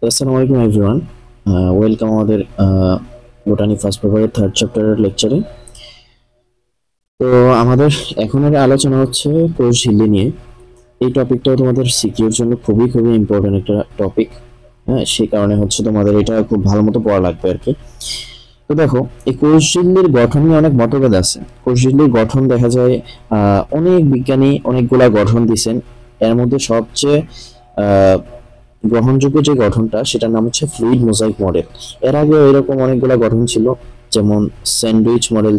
আসসালামু আলাইকুম everyone, welcome আমাদের বোটানি ফার্স্ট পেপারের থার্ড চ্যাপ্টারের লেকচারে। তো আমাদের এখনের আলোচনা হচ্ছে কোষ ঝিল্লি নিয়ে। এই টপিকটাও তোমাদের সিকিউর জন্য খুবই খুবই ইম্পর্টেন্ট একটা টপিক। হ্যাঁ, সেই কারণে হচ্ছে তোমাদের এটা খুব ভালো মতো পড়া লাগবে আর কি। তো দেখো, এই কোষ ঝিল্লির গঠন নিয়ে অনেক মতভেদ আছে। কোষ ঝিল্লির গঠন দেখা যায় অনেক বিজ্ঞানী অনেকগুলা গঠন দিছেন। এর মধ্যে সবচেয়ে আহ গ্রহণযোগ্য যে গঠনটা সেটার নাম হচ্ছে ফ্লুইড মোজাইক মডেল। এর আগে এরকম অনেকগুলো গঠন ছিল, যেমন স্যান্ডউইচ মডেল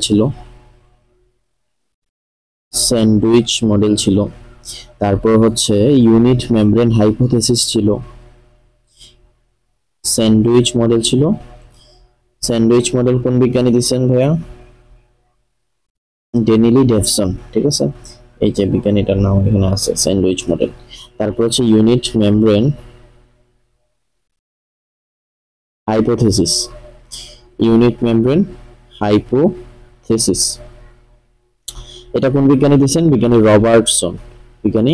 ছিল, তারপর হচ্ছে ইউনিট মেমব্রেন হাইপোথেসিস ছিল, স্যান্ডউইচ মডেল ছিল। স্যান্ডউইচ মডেল কোন বিজ্ঞানী দিচ্ছেন ভাইয়া? ডেনিলি ডেভসন, ঠিক আছে। এই যে বিজ্ঞানীটার নাম এখানে আছে, স্যান্ডউইচ মডেল। তারপর হচ্ছে ইউনিট মেমব্রেন হাইপোথেসিস, হাইপোথেসিস। এটা কোন বিজ্ঞানী দিয়েছেন? বিজ্ঞানী রবার্টসন, বিজ্ঞানী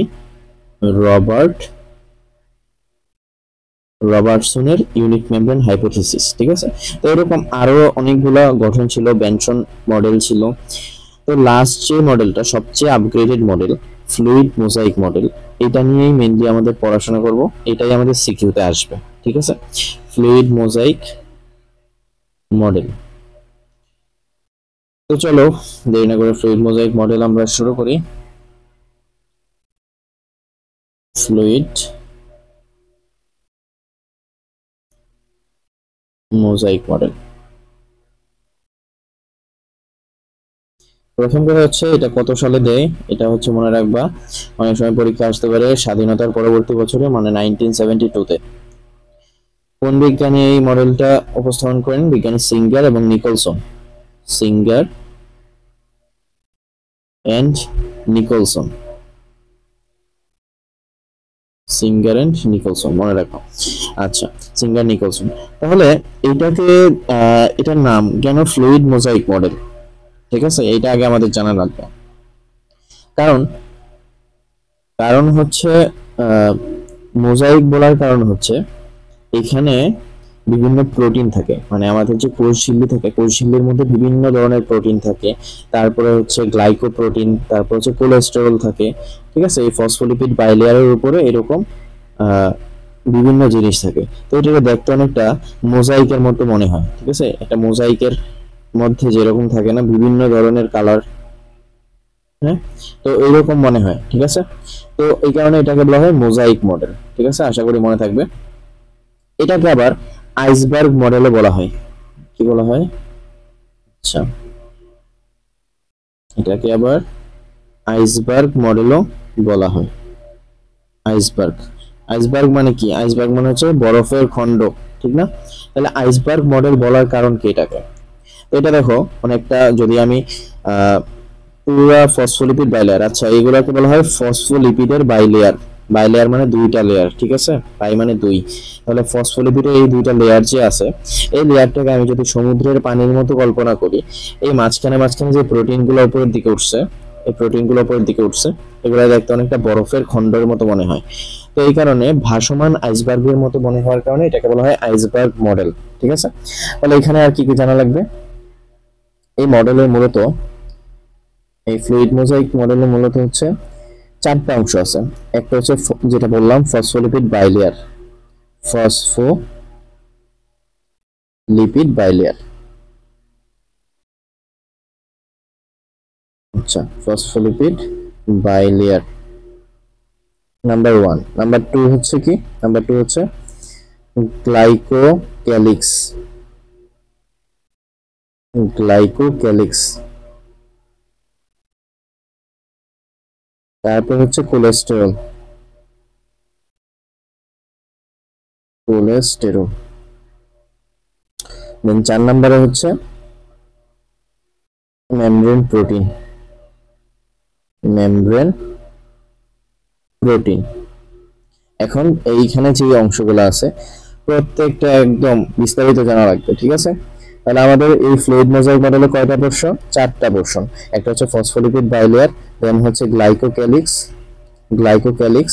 রবার্টসনের ইউনিট মেমব্রেন হাইপোথেসিস, ঠিক আছে। তো এরকম আরো অনেকগুলো গঠন ছিল, বেনসন মডেল ছিল। তো লাস্ট যে মডেলটা সবচেয়ে upgraded model, fluid mosaic model, এটা নিয়েই মেইনলি আমাদের পড়াশোনা করব, এটাই আমাদের সিকিউতে আসবে, ঠিক আছে। Fluid mosaic model. তো চলো দেরি না করে ফ্লুইড মোজাইক মডেল আমরা শুরু করি। Fluid mosaic model. প্রথম কথা হচ্ছে এটা কত সালে দেয়, এটা হচ্ছে মনে রাখবা, অনেক সময় পরীক্ষা আসতে পারে স্বাধীনতার পরবর্তী বছরে, মানে 1972-তে। কোন বিজ্ঞানী এই মডেলটা উপস্থাপন করেন? বিজ্ঞানী সিঙ্গার এবং Nicolson. Singer and Nicolson, Singer and Nicolson, মনে রাখো। আচ্ছা, সিঙ্গার নিকলসন। তাহলে এটাকে এটার নাম কেন ফ্লুইড মোজাইক মডেল? ঠিক আছে, এইটা আগে আমাদের জানা লাগবে। কারণ কারণ হচ্ছে মোজাইক বলার কারণ হচ্ছে এখানে বিভিন্ন প্রোটিন থাকে, মানে আমাদের যে কোষঝিল্লি থাকে, কোষঝিল্লির মধ্যে বিভিন্ন ধরনের প্রোটিন থাকে। তারপরে হচ্ছে গ্লাইকোপ্রোটিন, তারপর হচ্ছে কোলেস্টেরল থাকে, ঠিক আছে। এই ফসফোলিপিড বাইলেয়ারের উপরে এরকম বিভিন্ন জিনিস থাকে। তো এটাকে দেখতে অনেকটা মোজাইকের মতো মনে হয়, ঠিক আছে। একটা মোজাইকের মধ্যে যেরকম থাকে না বিভিন্ন ধরনের কালার, হ্যাঁ, তো এইরকম মনে হয়, ঠিক আছে। তো এই কারণে এটাকে বলা হয় মোজাইক মডেল, ঠিক আছে। আশা করি মনে থাকবে। এটাকে আবার আইসবার্গ মডেলও বলা হয়। কি বলা হয়? আচ্ছা, এটাকে আবার আইসবার্গ মডেলও বলা হয়। আইসবার্গ, আইসবার্গ মানে কি? আইসবার্গ মানে হচ্ছে বরফের খণ্ড, ঠিক না? তাহলে আইসবার্গ মডেল বলার কারণ কি এটাকে? তো এটা দেখো, অনেকটা যদি আমি পুরা ফসফোলিপিড বাইলেয়ার, আচ্ছা এইগুলোকে বলা হয় ফসফোলিপিডের বাইলেয়ার। বাইলেয়ার মানে দুইটা লেয়ার, ঠিক আছে, বাই মানে দুই। তাহলে ফসফোলিপিডের এই দুইটা লেয়ার যে আছে, এই লেয়ারটাকে আমি যদি সমুদ্রের পানির মতো কল্পনা করি, এই মাঝখানে মাঝখানে যে প্রোটিনগুলো উপরের দিকে উঠছে, এই প্রোটিনগুলো উপরের দিকে উঠছে, এগুলো দেখতে অনেকটা বরফের খণ্ডের মতো মনে হয়। তো এই কারণে ভাসমান আইসবার্গের মতো মনে হওয়ার কারণে এটাকে বলা হয় আইসবার্গ মডেল, ঠিক আছে। তাহলে এখানে আর কি কি জানা লাগবে? এই মডেলের মূলত, এই ফ্লুইড মোজাইক মডেলে মূলত হচ্ছে চারটা অংশ আছে। একটা হচ্ছে যেটা বললাম ফসফোলিপিড বাইলেয়ার, ফসফোলিপিড বাইলেয়ার। আচ্ছা, ফসফোলিপিড বাইলেয়ার নাম্বার 1। নাম্বার 2 হচ্ছে কি? নাম্বার 2 হচ্ছে গ্লাইকোক্যালিক্স, গ্লাইকোক্যালিক্স। তারপর হচ্ছে কোলেস্টেরল, কোলেস্টেরল। দেন 4 নম্বরে হচ্ছে মেমব্রেন প্রোটিন, মেমব্রেন প্রোটিন। এখন এইখানে যে অংশগুলো আছে প্রত্যেকটা একদম বিস্তারিত জানা লাগবে, ঠিক আছে। তাহলে আমাদের এই ফ্লুইড মোজাইক মডেলে কয়টা পোরশন? 4টা পোরশন। একটা হচ্ছে ফসফোলিপিড বাইলেয়ার, দেন হচ্ছে গ্লাইকোক্যালিক্স,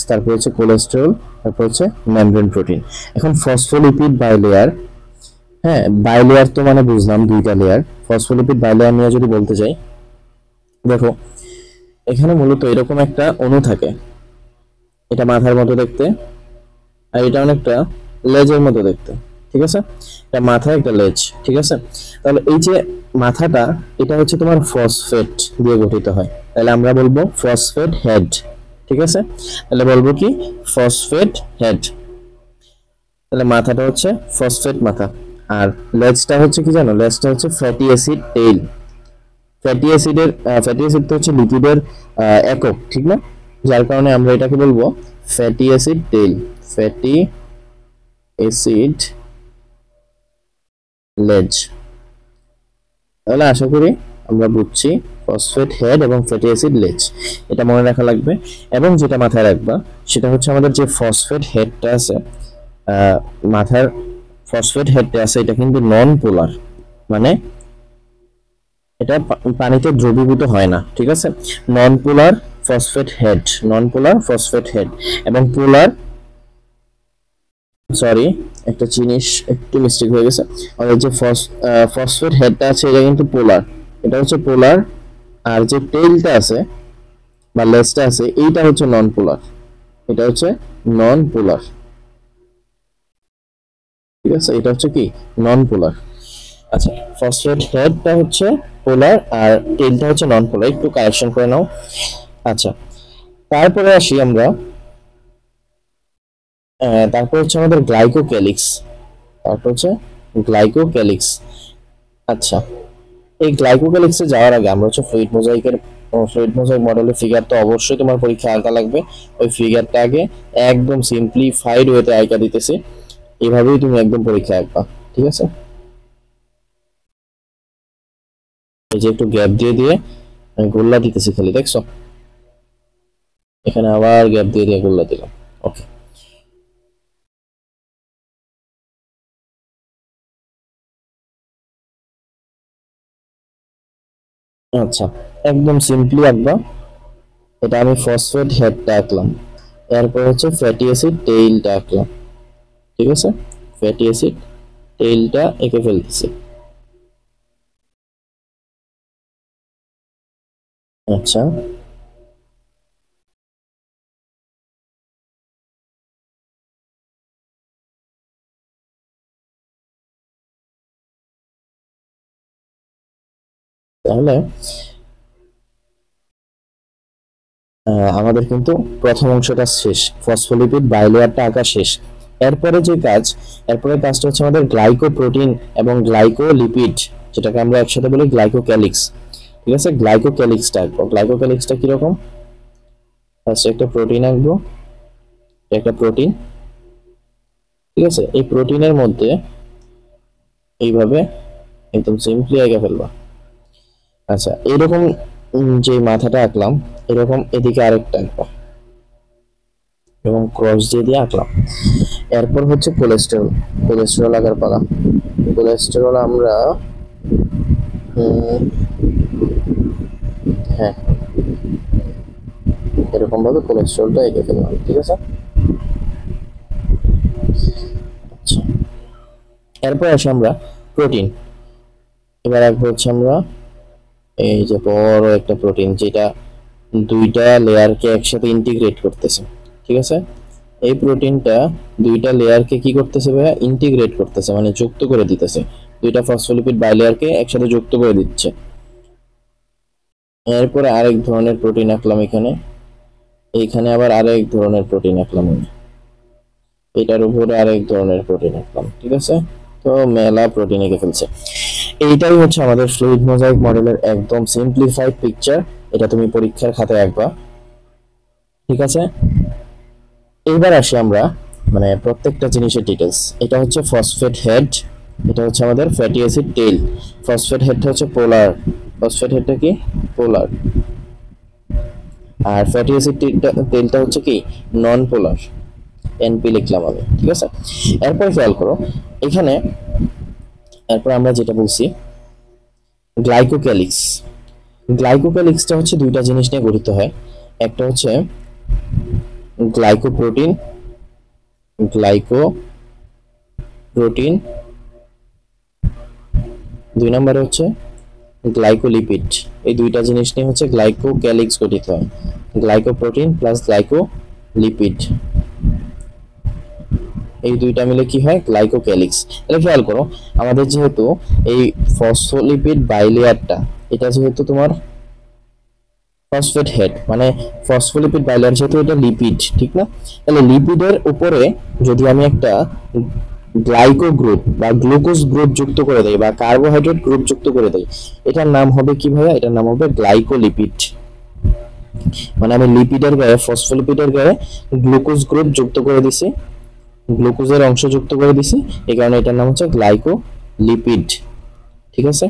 তারপর হচ্ছে কোলেস্টেরল, তারপর হচ্ছে মেমব্রেন প্রোটিন। এখন ফসফোলিপিড বাইলেয়ার, হ্যাঁ বাইলেয়ার তো মানে বুঝলাম দুইটা লেয়ার। ফসফোলিপিড বাইলেয়ার নিয়ে যদি বলতে যাই, দেখো এখানে মূলত এরকম একটা অণু থাকে, এটা মাথার মতো দেখতে, আর এটা অনেকটা লেজের মতো দেখতে, ঠিক আছে? এটা মাথা একটা লেজ, ঠিক আছে? তাহলে এই যে মাথাটা, এটা হচ্ছে তোমার ফসফেট দিয়ে গঠিত হয়, তাহলে আমরা বলবো ফসফেট হেড, ঠিক আছে? তাহলে বলবো কি ফসফেট হেড। তাহলে মাথাটা হচ্ছে ফসফেট মাথা, আর লেজটা হচ্ছে কি জানো, লেজটা হচ্ছে ফ্যাটি অ্যাসিড টেইল। ফ্যাটি অ্যাসিডের ফ্যাটি অ্যাসিড তো হচ্ছে লিপিডের একক, ঠিক না? যার কারণে আমরা এটাকে বলবো fatty acid tail, fatty acid লেজ। তাহলে আশা করি আমরা বুঝছি ফসফেট হেড এবং ফ্যাটি অ্যাসিড লেজ, এটা মনে রাখা লাগবে। এবং যেটা মাথায় রাখবা সেটা হচ্ছে আমাদের যে ফসফেট হেডটা আছে, মাথার ফসফেট হেডটা আছে, এটা কিন্তু নন পোলার, মানে এটা পানিতে দ্রবীভূত হয় না, ঠিক আছে? নন পোলার ফসফেট হেড, নন পোলার ফসফেট হেড এবং পোলার, সরি একটা জিনিস একটু মিস্টেক হয়ে গেছে, আর যে ফসফেট হেডটা আছে এটা কিন্তু পোলার, এটা হচ্ছে পোলার। আর যে টেইলটা আছে বা লেজটা আছে এইটা হচ্ছে নন পোলার, এটা হচ্ছে নন পোলার, ঠিক আছে? এটা হচ্ছে কি নন পোলার। আচ্ছা, ফসফেট হেডটা হচ্ছে পোলার আর টেইলটা হচ্ছে নন পোলার, একটু কারেকশন করে নাও। আচ্ছা, তারপরে আসি আমরা, তারপর হচ্ছে আমাদের গ্লাইকোক্যালিক্স, তারপর হচ্ছে গ্লাইকোক্যালিক্স। আচ্ছা, এই গ্লাইকোক্যালিক্সে যাওয়ার আগে আমরা হচ্ছে ফ্লুইড মোজাইক মডেলের ফিগার তো অবশ্যই তোমার পরীক্ষা আঁকা লাগবে। ওই ফিগারটা আগে একদম সিম্পলিফাইড ওয়েতে আঁকা দিতেছি, এভাবেই তুমি একদম পরীক্ষা আঁকবা, ঠিক আছে? এই যে একটু গ্যাপ দিয়ে দিয়ে আমি গোল্লা দিতেছি খালি, দেখছো? এখানে আবার গ্যাপ দিয়ে দিয়ে গোল্লা দিলাম। ওকে, আচ্ছা একদম সিম্পলি আঁকবা। এটা আমি ফসফেট হেডটা আঁকলাম, এরপর হচ্ছে ফ্যাটি অ্যাসিড টেইলটা আঁকলাম, ঠিক আছে? ফ্যাটি অ্যাসিড টেইলটা এঁকে ফেলতেছি। আচ্ছা, তাহলে আমাদের কিন্তু প্রথম অংশটা শেষ, ফসফোলিপিড বাইলেয়ারটা আঁকা শেষ। এরপরে যে কাজ, এরপরে কাজটা হচ্ছে আমাদের গ্লাইকোপ্রোটিন এবং গ্লাইকোলিপিড, যেটাকে আমরা একসাথে বলি গ্লাইকোক্যালিক্স, ঠিক আছে? গ্লাইকোক্যালিক্সটা আঁকবো। গ্লাইকোক্যালিক্সটা কিরকম, ফার্স্টে একটা প্রোটিন আঁকবো, একটা প্রোটিন, ঠিক আছে? এই প্রোটিনের মধ্যে এইভাবে একদম সিম্পলি এঁকে ফেলবা। আচ্ছা, এরকম যে মাথাটা আঁকলাম, এরকম এদিকে আরেকটা আঁকবা, এবং ক্রস দিয়ে দিয়ে আঁকলাম। এরপর হচ্ছে কোলেস্টেরল, কোলেস্টেরল আঁকার পালা। কোলেস্টেরল আমরা হ্যাঁ এরকম ভাবে কোলেস্টেরলটা এঁকে ফেললাম, ঠিক আছে? আচ্ছা, এরপর আসি আমরা প্রোটিন। এবার আঁকবো হচ্ছে আমরা এই যে বড় একটা প্রোটিন, যেটা দুইটা লেয়ারকে একসাথে ইন্টিগ্রেট করতেছে, ঠিক আছে? এই প্রোটিনটা দুইটা লেয়ারকে কি করতেছে ভাইয়া, ইন্টিগ্রেট করতেছে, মানে যুক্ত করে দিতেছে, দুইটা ফসফোলিপিড বাইলেয়ারকে একসাথে যুক্ত করে দিচ্ছে। এরপরে আরেক ধরনের প্রোটিন আঁকলাম এখানে, এইখানে আবার আরেক ধরনের প্রোটিন আঁকলাম আমি, এটার উপরে আরেক ধরনের প্রোটিন আঁকলাম, ঠিক আছে? তো মেলা প্রোটিন এঁকে ফেলছে। এইটাই হচ্ছে আমাদের ফ্লুইড মোজাইক মডেলের একদম সিম্পলিফাইড পিকচার। এটা তুমি পরীক্ষার খাতায় আঁকবা, ঠিক আছে? এইবার আসি আমরা মানে প্রত্যেকটা জিনিসের ডিটেলস। এটা হচ্ছে ফসফেট হেড, এটা হচ্ছে আমাদের ফ্যাটি অ্যাসিড টেইল। ফসফেট হেডটা হচ্ছে পোলার, ফসফেট হেডটা কি পোলার, আর ফ্যাটি অ্যাসিড টেইলটা হচ্ছে কি নন পোলার, এনপি লিখলাম আমি, ঠিক আছে? এরপর খেয়াল করো এখানে, এরপর আমরা যেটা বলছি গ্লাইকোক্যালিক্স। গ্লাইকোক্যালিক্সটা হচ্ছে দুইটা জিনিস নিয়ে গঠিত হয়, একটা হচ্ছে গ্লাইকোপ্রোটিন গ্লাইকোপ্রোটিন, 2 নম্বরে হচ্ছে গ্লাইকোলিপিড। এই দুইটা জিনিস নিয়ে হচ্ছে গ্লাইকোক্যালিক্স গঠিত হয়। গ্লাইকোপ্রোটিন প্লাস গ্লাইকোলিপিড, এই দুইটা মিলে কি হয়? গ্লাইকোক্যালিক্স। এটা খেয়াল করো, আমাদের যেহেতু এই ফসফোলিপিড বাইলেয়ারটা, এটা যেহেতু তোমার ফসফেট হেড, মানে ফসফোলিপিড বাইলেয়ার যেহেতু এটা লিপিড, ঠিক না? তাহলে লিপিডের উপরে যদি আমি একটা গ্লাইকো গ্রুপ বা গ্লুকোজ গ্রুপ যুক্ত করে দেই বা কার্বোহাইড্রেট গ্রুপ যুক্ত করে দেই, এটার নাম হবে কি ভাইয়া? এটার নাম হবে গ্লাইকোলিপিড। মানে আমি লিপিডের গায়ে, ফসফোলিপিডের গায়ে গ্লুকোজ গ্রুপ যুক্ত করে দিছি, গ্লুকোজের অংশ যুক্ত করে দিছি, এই কারণে এটার নাম হচ্ছে গ্লাইকোলিপিড। ঠিক আছে?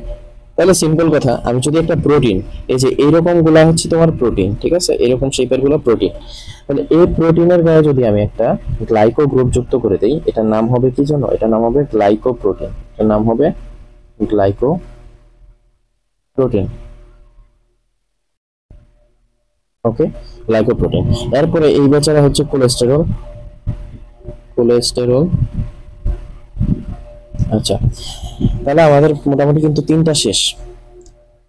তাহলে সিম্পল কথা, আমি যদি একটা প্রোটিন, এই যে এইরকম গুলা হচ্ছে তোমার প্রোটিন, ঠিক আছে, এরকম শেপের গুলো প্রোটিন, তাহলে এই প্রোটিনের গায়ে যদি আমি একটা গ্লাইকো গ্রুপ যুক্ত করে দেই, এটার নাম হবে কি জানো? এটার নাম হবে গ্লাইকোপ্রোটিন। এটার নাম হবে গ্লাইকোপ্রোটিন। ওকে, গ্লাইকোপ্রোটিন। এরপরে এই বেচারা হচ্ছে কোলেস্টেরল। কোলেস্টেরল। আচ্ছা, তাহলে আমাদের মোটামুটি কিন্তু 3টা শেষ,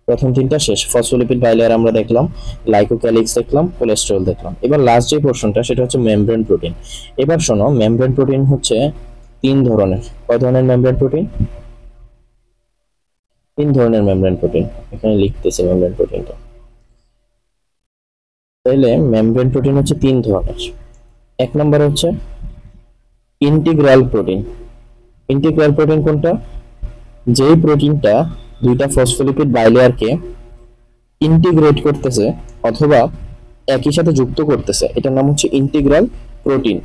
প্রথম 3টা শেষ। ফসফোলিপিড বাইলেয়ার আমরা দেখলাম, গ্লাইকোক্যালিক্স দেখলাম, কোলেস্টেরল দেখলাম। এবার লাস্ট যে পোর্শনটা, সেটা হচ্ছে মেমব্রেন প্রোটিন। এবার শোনো, মেমব্রেন প্রোটিন হচ্ছে 3 ধরনের। কয় ধরনের মেমব্রেন প্রোটিন? 3 ধরনের মেমব্রেন প্রোটিন। এখানে লিখতেছি মেমব্রেন প্রোটিনটা। তাহলে মেমব্রেন প্রোটিন হচ্ছে 3 ধরনের। 1 নম্বর হচ্ছে ইন্টিগ্রাল প্রোটিন। ইন্টিগ্রাল প্রোটিন কোনটা? যেই প্রোটিনটা 2টা ফসফোলিপিড বাইলেয়ারকে ইন্টিগ্রেট করতেছে অথবা একই সাথে যুক্ত করতেছে, এটার নাম হচ্ছে ইন্টিগ্রাল প্রোটিন।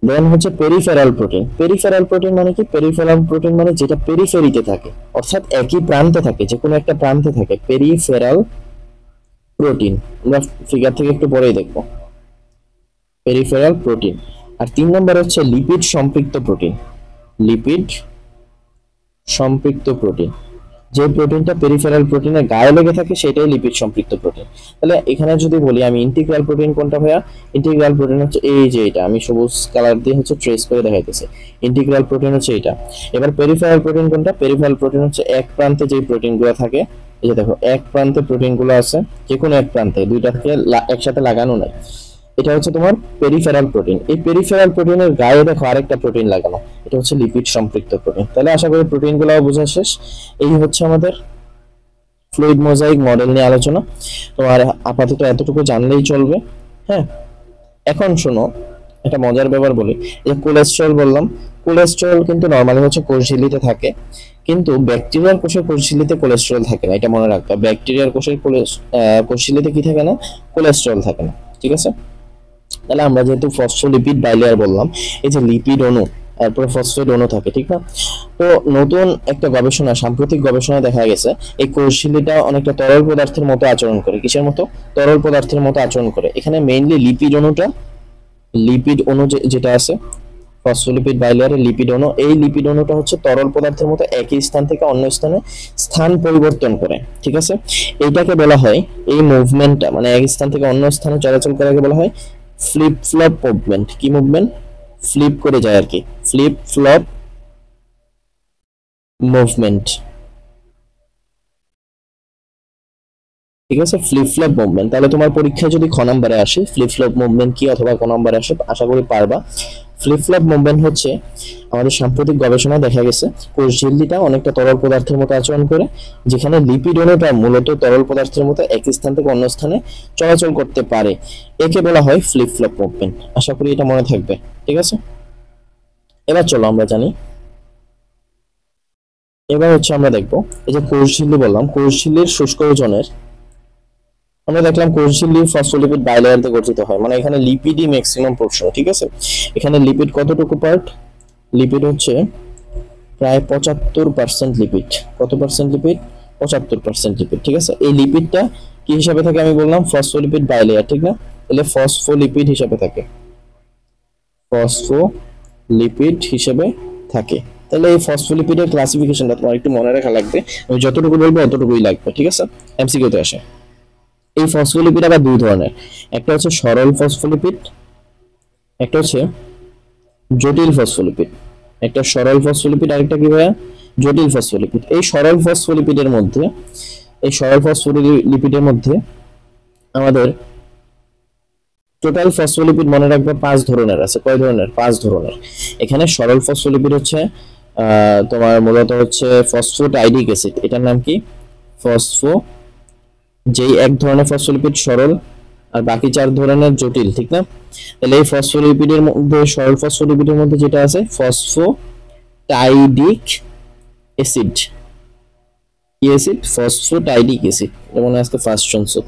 দেন হচ্ছে পেরিফেরাল প্রোটিন। পেরিফেরাল প্রোটিন মানে কি? পেরিফেরাল প্রোটিন মানে যেটা পেরিফেরিতে থাকে, অর্থাৎ একই প্রান্তে থাকে, যে কোনো একটা প্রান্তে থাকে, পেরিফেরাল প্রোটিন। আমরা ফিগার থেকে একটু পরেই দেখবো পেরিফেরাল প্রোটিন। আর 3 নম্বর হচ্ছে লিপিড সম্পৃক্ত প্রোটিন। লিপিড সম্পৃক্ত প্রোটিন, যে প্রোটিনটা পেরিফেরাল প্রোটিনের গায়ে লেগে থাকে সেটাই লিপিড সম্পৃক্ত প্রোটিন। তাহলে এখানে যদি বলি আমি ইন্টিগ্রাল প্রোটিন কোনটা ভাইয়া? ইন্টিগ্রাল প্রোটিন হচ্ছে এই যে এটা, আমি সবুজ কালার দিয়ে হচ্ছে ট্রেস করে দেখাইতেছি। ইন্টিগ্রাল প্রোটিন হচ্ছে এটা। এবার পেরিফেরাল প্রোটিন কোনটা? পেরিফেরাল প্রোটিন হচ্ছে এক প্রান্তে যে প্রোটিনগুলো থাকে, এই যে দেখো এক প্রান্তে প্রোটিনগুলো আছে, যে কোনো এক প্রান্তে, দুইটাকে একসাথে লাগানো নাই, এটা হচ্ছে তোমার পেরিফেরাল প্রোটিন। এই পেরিফেরাল প্রোটিনের গায়ে দেখো আরেকটা প্রোটিন লাগানো, এটা হচ্ছে লিপিড সম্পৃক্ত প্রোটিন। তাহলে আশা করি প্রোটিনগুলো বোঝা শেষ। এই হচ্ছে আমাদের ফ্লুইড মোজাইক মডেল নিয়ে আলোচনা। তোমার আপাতত এতটুকু জানলেই চলবে। হ্যাঁ, এখন শোনো, একটা মজার ব্যাপার বলি। এই কোলেস্টেরল বললাম, কোলেস্টেরল কিন্তু নরমালি হচ্ছে কোষঝিল্লিতে থাকে, কিন্তু ব্যাকটেরিয়ার কোষের কোষঝিল্লিতে কোলেস্টেরল থাকে না, এটা মনে রাখবে। ব্যাকটেরিয়ার কোষের কোষঝিল্লিতে কি থাকে না? কোলেস্টেরল থাকে না। ঠিক আছে? তাহলে আমরা যেহেতু ফসফোলিপিড বাইলেয়ার বললাম, এই যে লিপিড অণু, তারপরে ফসফেট অণু থাকে, ঠিক না? তো নতুন একটা গবেষণা, সাম্প্রতিক গবেষণায় দেখা গেছে এই কোষঝিল্লিটা অনেকটা তরল পদার্থের মতো আচরণ করে। কিসের মতো? তরল পদার্থের মতো আচরণ করে। এখানে মেইনলি লিপিড অণুটা, লিপিড অণু যেটা আছে ফসফোলিপিড বাইলেয়ারের লিপিড অণু, এই লিপিড অণুটা হচ্ছে তরল পদার্থের মতো একই স্থান থেকে অন্য স্থানে স্থান পরিবর্তন করে। ঠিক আছে? এইটাকে বলা হয়, এই মুভমেন্টটা মানে এক স্থান থেকে অন্য স্থানে চলাচল করাকে বলা হয় ফ্লিপ ফ্লপ মুভমেন্ট। কি মুভমেন্ট? ফ্লিপ করে যায় আর কি, ফ্লিপ ফ্লপ মুভমেন্ট। ঠিক আছে? Flip flop movement. তাহলে তোমার পরীক্ষায় যদি খ নাম্বারে আসে ফ্লিপ ফ্লপ মুভমেন্ট কি অথবা ক নাম্বারে আসে, আশা করি পারবা। ফ্লিপ ফ্লপ মুভমেন্ট হচ্ছে আমাদের সাম্প্রতিক গবেষণায় দেখা গেছে কোষঝিল্লিটা অনেকটা তরল পদার্থের মতো আচরণ করে, যেখানে লিপিড অণুটা মূলত তরল পদার্থের মতো এক স্থান থেকে অন্য স্থানে চলাচল করতে পারে। একে বলা হয় ফ্লিপ ফ্লপ মুভমেন্ট। আশা করি এটা মনে থাকবে। ঠিক আছে? এবার চলো আমরা জানি, এবার হচ্ছে আমরা দেখবো এই যে কোষঝিল্লি বললাম, কোষঝিল্লির শুষ্ক ওজনের, আমরা দেখলাম কোষঝিল্লি ফসফোলিপিড বাইলেয়ার দিয়ে গঠিত হয়, মানে এখানে লিপিডই ম্যাক্সিমাম পোরশন। ঠিক আছে? এখানে লিপিড কতটুকু পার্ট? লিপিড হচ্ছে প্রায় 75% লিপিড। কত পার্সেন্ট লিপিড? 75% লিপিড। ঠিক আছে? এই লিপিডটা কি হিসাবে থাকে আমি বললাম? ফসফোলিপিড বাইলেয়ার, ঠিক না? তাহলে ফসফোলিপিড হিসাবে থাকে, ফসফোলিপিড হিসেবে থাকে। তাহলে এই ফসফোলিপিডের ক্লাসিফিকেশনটা তোমার একটু মনে রাখা লাগবে। আমি যতটুকু বলবো অতটুকুই লাগবে। ঠিক আছে? এমসিকিউতে আসে। এই ফসফোলিপিড আবার দুই ধরনের, একটা হচ্ছে সরল ফসফোলিপিড, একটা হচ্ছে জটিল ফসফোলিপিড। একটা সরল ফসফোলিপিড, আরেকটা কি ভাইয়া, জটিল ফসফোলিপিড। এই সরল ফসফোলিপিডের মধ্যে, এই সরল ফসফোলিপিডের মধ্যে আমাদের টোটাল ফসফোলিপিড মনে রাখবে 5 ধরনের আছে। কয় ধরনের? 5 ধরনের। এখানে সরল ফসফোলিপিড হচ্ছে তোমার মূলত হচ্ছে ফসফোটাইডিক অ্যাসিড, এটার নাম কি? ফসফো, যেই এক ধরনের ফসফোলিপিড সরল আর বাকি 4 ধরনের জটিল, ঠিক না? তাহলে এই ফসফোলিপিডের মধ্যে, সরল ফসফোলিপিডের মধ্যে যেটা আছে ফসফোটাইডিক অ্যাসিড, কি অ্যাসিড? ফসফোটাইডিক অ্যাসিড, যেমন আজকে ফার্স্ট শুনছো।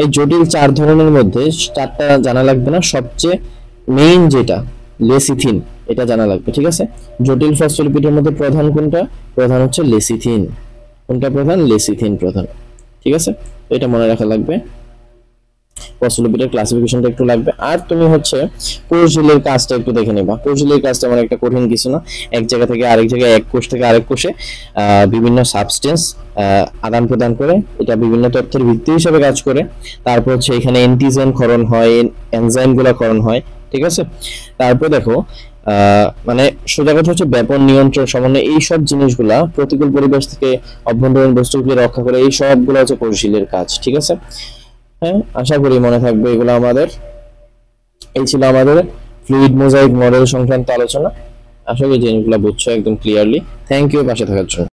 এই জটিল 4 ধরনের মধ্যে 4টা জানা লাগবে না, সবচেয়ে মেইন যেটা লেসিথিন, এটা জানা লাগবে, ঠিক আছে? জটিল ফসফোলিপিডের মধ্যে প্রধান কোনটা? প্রধান হচ্ছে লেসিথিন। কোনটা প্রধান? লেসিথিন প্রধান, ঠিক আছে? তো এটা মনে রাখা লাগবে। ফসফোলিপিডের ক্লাসিফিকেশনটা একটু লাগবে। আর তুমি হচ্ছে কোষঝিল্লির কাজটা একটু দেখে নিবা। কোষঝিল্লির কাজটা মানে একটা কঠিন কিছু না, এক জায়গা থেকে আরেক জায়গায়, এক কোষ থেকে আরেক কোষে বিভিন্ন সাবস্টেন্স আদান প্রদান করে, এটা বিভিন্ন তথ্যের ভিত্তি হিসেবে কাজ করে। তারপর হচ্ছে এখানে অ্যান্টিজেন ক্ষরণ হয়, এনজাইম গুলা ক্ষরণ হয়, ঠিক আছে? তারপর দেখো মানে সোজা কথা হচ্ছে ব্যাপন, নিয়ন্ত্রণ, সমন্বয়, এই সব জিনিসগুলা প্রতিকূল পরিবেশ থেকে অভ্যন্তরীণ বস্তুকে রক্ষা করে, এই সবগুলো হচ্ছে কোষঝিল্লির কাজ, ঠিক আছে? হ্যাঁ, আশা করি মনে থাকবে এগুলো আমাদের। এই ছিল আমাদের ফ্লুইড মোজাইক মডেল সংক্রান্ত আলোচনা। আশা করি জিনিসগুলো বুঝছো একদম ক্লিয়ারলি। থ্যাংক ইউ পাশে থাকার জন্য।